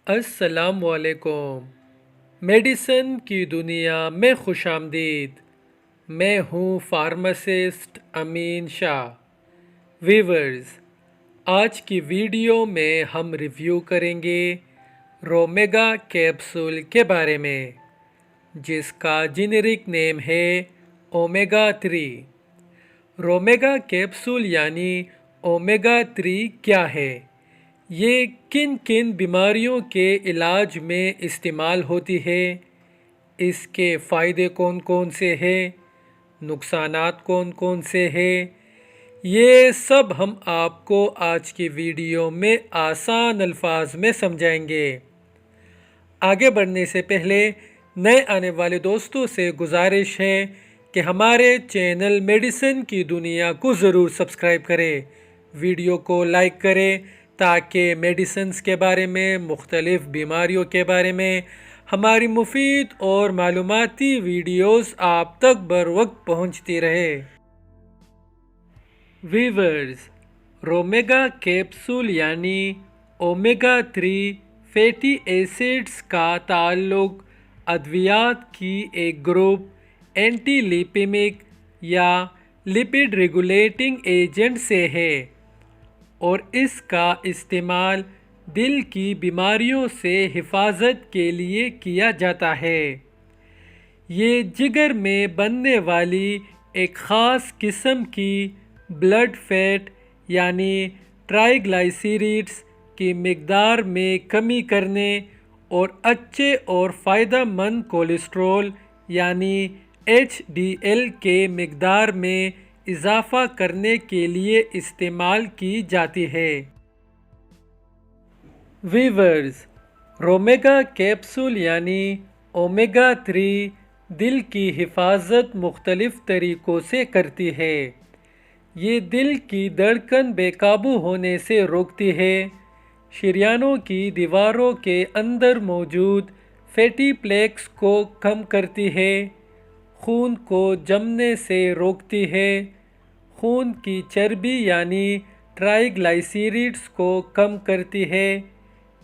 السلام علیکم۔ میڈیسن کی دنیا میں خوش آمدید۔ میں ہوں فارماسسٹ امین شاہ۔ ویورز، آج کی ویڈیو میں ہم ریویو کریں گے رومیگا کیپسول کے بارے میں، جس کا جینرک نیم ہے اومیگا 3۔ رومیگا کیپسول یعنی اومیگا 3 کیا ہے؟ یہ کن کن بیماریوں کے علاج میں استعمال ہوتی ہے؟ اس کے فائدے کون کون سے ہیں؟ نقصانات کون کون سے ہیں؟ یہ سب ہم آپ کو آج کی ویڈیو میں آسان الفاظ میں سمجھائیں گے۔ آگے بڑھنے سے پہلے نئے آنے والے دوستوں سے گزارش ہے کہ ہمارے چینل میڈیسن کی دنیا کو ضرور سبسکرائب کریں، ویڈیو کو لائک کریں تاکہ میڈیسنز کے بارے میں، مختلف بیماریوں کے بارے میں ہماری مفید اور معلوماتی ویڈیوز آپ تک بروقت پہنچتی رہے۔ ویورز، رومیگا کیپسول یعنی اومیگا 3 فیٹی ایسڈز کا تعلق ادویات کی ایک گروپ اینٹی لیپیمک یا لپڈ ریگولیٹنگ ایجنٹ سے ہے، اور اس کا استعمال دل کی بیماریوں سے حفاظت کے لیے کیا جاتا ہے۔ یہ جگر میں بننے والی ایک خاص قسم کی بلڈ فیٹ یعنی ٹرائی گلائسیریڈز کی مقدار میں کمی کرنے اور اچھے اور فائدہ مند کولیسٹرول یعنی HDL کے مقدار میں اضافہ کرنے کے لیے استعمال کی جاتی ہے۔ ویورز، رومیگا کیپسول یعنی اومیگا 3 دل کی حفاظت مختلف طریقوں سے کرتی ہے۔ یہ دل کی دھڑکن بے قابو ہونے سے روکتی ہے، شریانوں کی دیواروں کے اندر موجود فیٹی پلیکس کو کم کرتی ہے، خون کو جمنے سے روکتی ہے، خون کی چربی یعنی ٹرائی گلائسیریڈز کو کم کرتی ہے،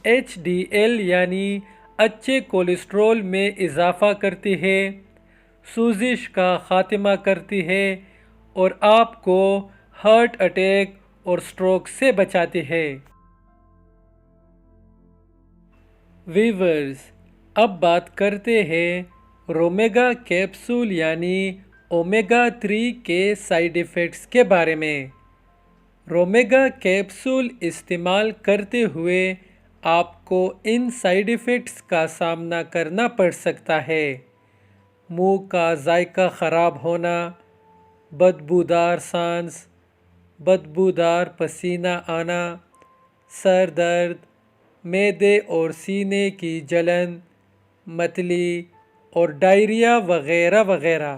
HDL یعنی اچھے کولیسٹرول میں اضافہ کرتی ہے، سوزش کا خاتمہ کرتی ہے، اور آپ کو ہارٹ اٹیک اور سٹروک سے بچاتی ہے۔ ویورز، اب بات کرتے ہیں رومیگا کیپسول یعنی اومیگا 3 کے سائیڈ ایفیکٹس کے بارے میں۔ رومیگا کیپسول استعمال کرتے ہوئے آپ کو ان سائیڈ ایفیکٹس کا سامنا کرنا پڑ سکتا ہے: منہ کا ذائقہ خراب ہونا، بدبودار سانس، بدبودار پسینہ آنا، سر درد، معدے اور سینے کی جلن، متلی اور ڈائریا وغیرہ وغیرہ۔